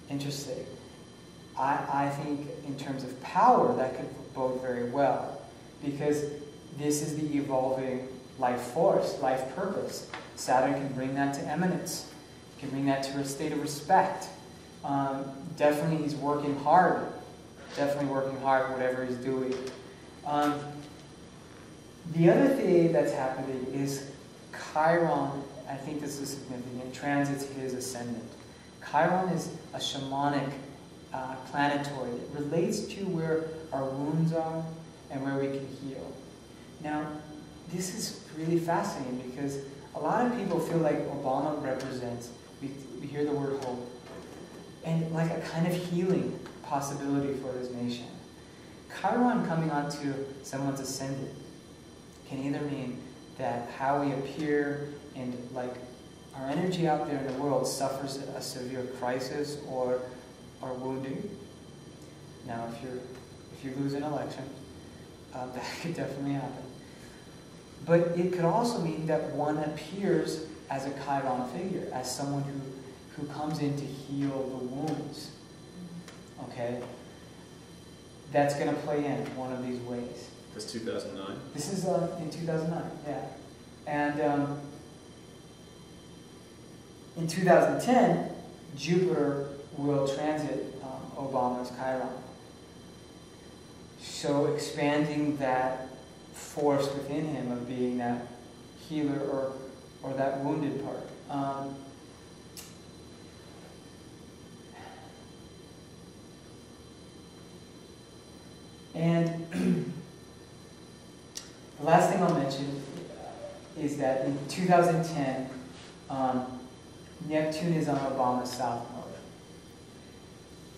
Interesting. I think in terms of power, that could bode very well, because this is the evolving life force, life purpose. Saturn can bring that to eminence, can bring that to a state of respect. Definitely he's working hard, whatever he's doing. The other thing that's happening is Chiron, I think this is significant, transits his ascendant. Chiron is a shamanic planetoid. It relates to where our wounds are and where we can heal. Now, this is really fascinating because a lot of people feel like Obama represents, we hear the word hope, and like a kind of healing possibility for this nation. Chiron coming onto someone's ascendant can either mean that how we appear and like our energy out there in the world suffers a severe crisis or wounding. Now, if you lose an election, that could definitely happen. But it could also mean that one appears as a Chiron figure, as someone who comes in to heal the wounds. Okay? That's going to play in one of these ways. That's 2009? This is in 2009, yeah. And in 2010, Jupiter will transit Obama's Chiron. So expanding that force within him of being that healer or that wounded part. And the last thing I'll mention is that in 2010, Neptune is on Obama's south node.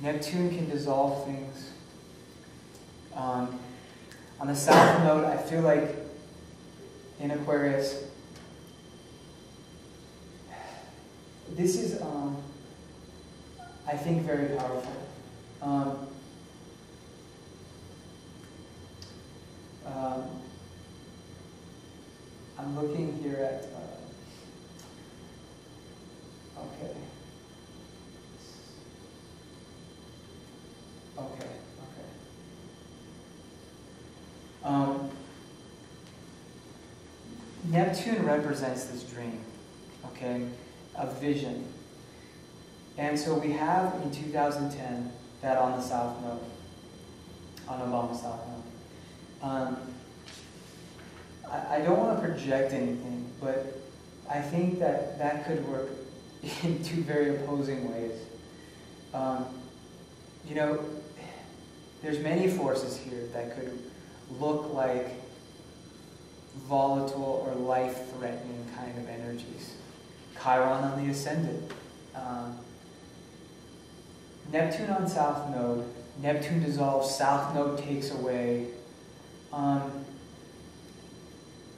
Neptune can dissolve things. On the south node, I feel like in Aquarius, this is, I think, very powerful. I'm looking here at, okay. Neptune represents this dream, okay, of vision. And so we have in 2010 that on the south node, on Obama's south node. I don't want to project anything, but I think that that could work in two very opposing ways. You know, there's many forces here that could look like volatile or life-threatening kind of energies. Chiron on the ascendant. Neptune on south node. Neptune dissolves, south node takes away.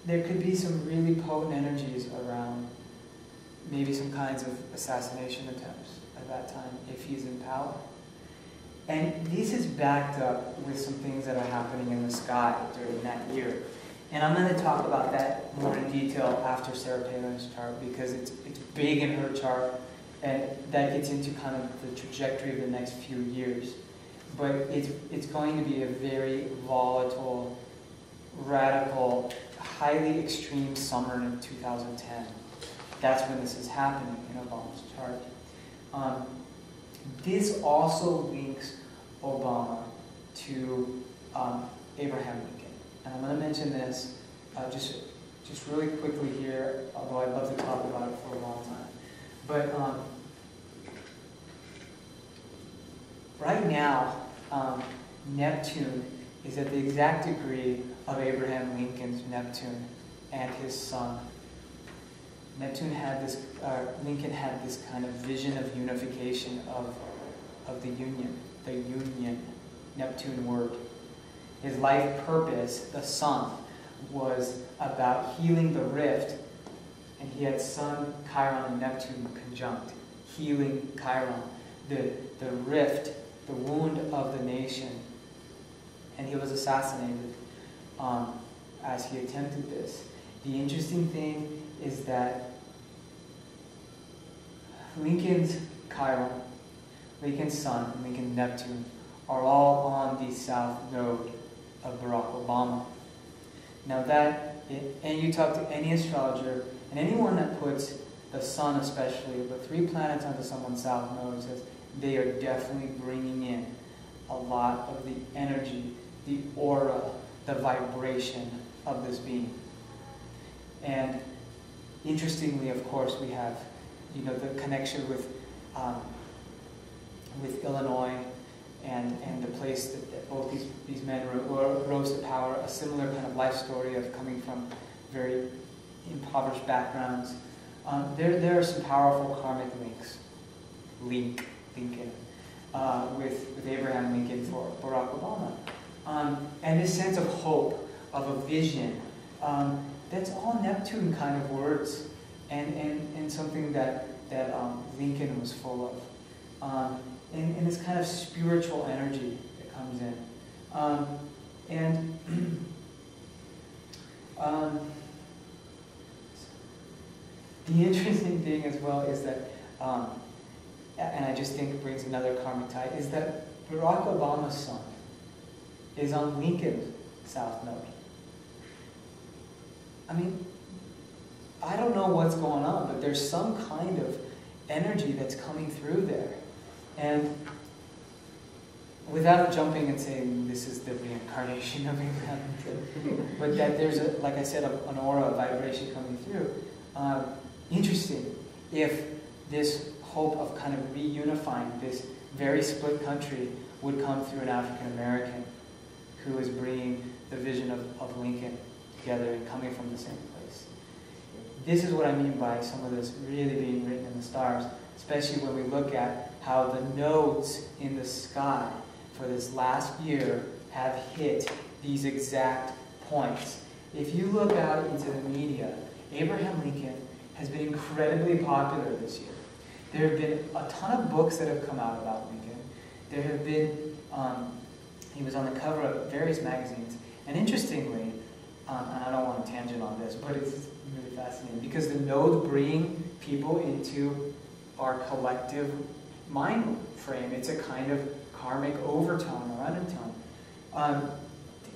There could be some really potent energies around maybe some kinds of assassination attempts at that time if he's in power. And this is backed up with some things that are happening in the sky during that year. And I'm going to talk about that more in detail after Sarah Palin's chart, because it's big in her chart, and that gets into kind of the trajectory of the next few years. But it's going to be a very volatile, radical, highly extreme summer in 2010. That's when this is happening in Obama's chart. This also links Obama to Abraham Lincoln. And I'm going to mention this just really quickly here, although I'd love to talk about it for a long time. But right now, Neptune is at the exact degree of Abraham Lincoln's Neptune and his son. Lincoln had this kind of vision of unification of the union, Neptune word. His life purpose, the sun, was about healing the rift, and he had Sun, Chiron, and Neptune conjunct, healing Chiron, the rift, the wound of the nation. And he was assassinated as he attempted this. The interesting thing is that Lincoln's Chiron Lincoln's Sun, and Lincoln Neptune are all on the south node of Barack Obama. Now and you talk to any astrologer, and anyone that puts the Sun especially, the 3 planets onto someone's south node, says they are definitely bringing in a lot of the energy, the aura, the vibration of this being. And interestingly, of course, we have, the connection with Illinois and the place that both these men rose to power, a similar kind of life story of coming from very impoverished backgrounds. There are some powerful karmic links. Lincoln, with Abraham Lincoln for Barack Obama. And this sense of hope, of a vision, that's all Neptune kind of words, and something that Lincoln was full of. And this kind of spiritual energy that comes in. The interesting thing as well is that, and I just think it brings another karmic tie, is that Barack Obama's Sun is on Lincoln's south node. I mean, I don't know what's going on, but there's some kind of energy that's coming through there. And without jumping and saying this is the reincarnation of Abraham Lincoln, but that there's, like I said, an aura of vibration coming through. Interesting if this hope of kind of reunifying this very split country would come through an African American who is bringing the vision of Lincoln together and coming from the same place. This is what I mean by some of this really being written in the stars, especially when we look at how the nodes in the sky for this last year have hit these exact points. If you look out into the media, Abraham Lincoln has been incredibly popular this year. There have been a ton of books that have come out about Lincoln. There have been, he was on the cover of various magazines. And interestingly, and I don't want to tangent on this, but it's really fascinating because the nodes bring people into our collective mind frame. It's a kind of karmic overtone or undertone.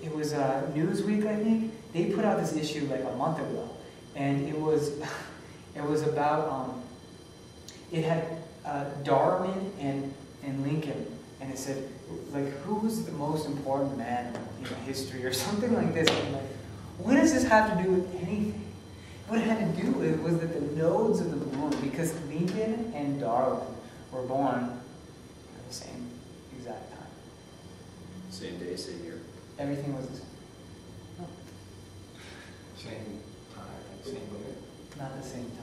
It was Newsweek, I think. They put out this issue like a month ago, and it was about it had Darwin and Lincoln, and it said like who's the most important man in history or something like this. And I'm like, what does this have to do with anything? What it had to do with was that the nodes of the moon, because Lincoln and Darwin were born at the same exact time. Same day, same year. Everything was the same. No. Same time, same minute. Not the same time.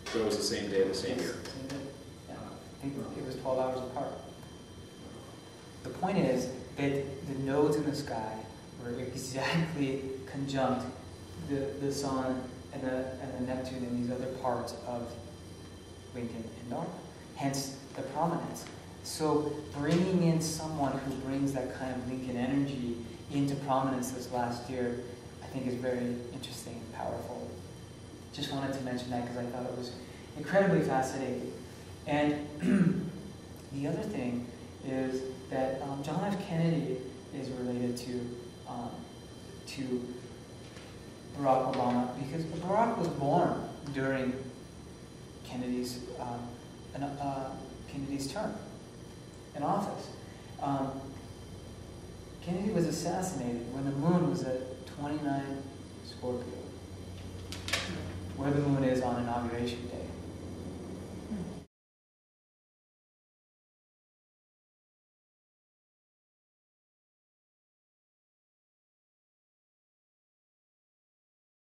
So it was the same day, the same year. Same day. Yeah. I think it was 12 hours apart. The point is that the nodes in the sky were exactly conjunct the Sun and the Neptune and these other parts of Lincoln and Darwin. Hence the prominence. So bringing in someone who brings that kind of Lincoln energy into prominence this last year, I think is very interesting and powerful. Just wanted to mention that because I thought it was incredibly fascinating. And the other thing is that John F. Kennedy is related to Barack Obama because Barack was born during Kennedy's term in office. Kennedy was assassinated when the moon was at 29 Scorpio, where the moon is on Inauguration Day.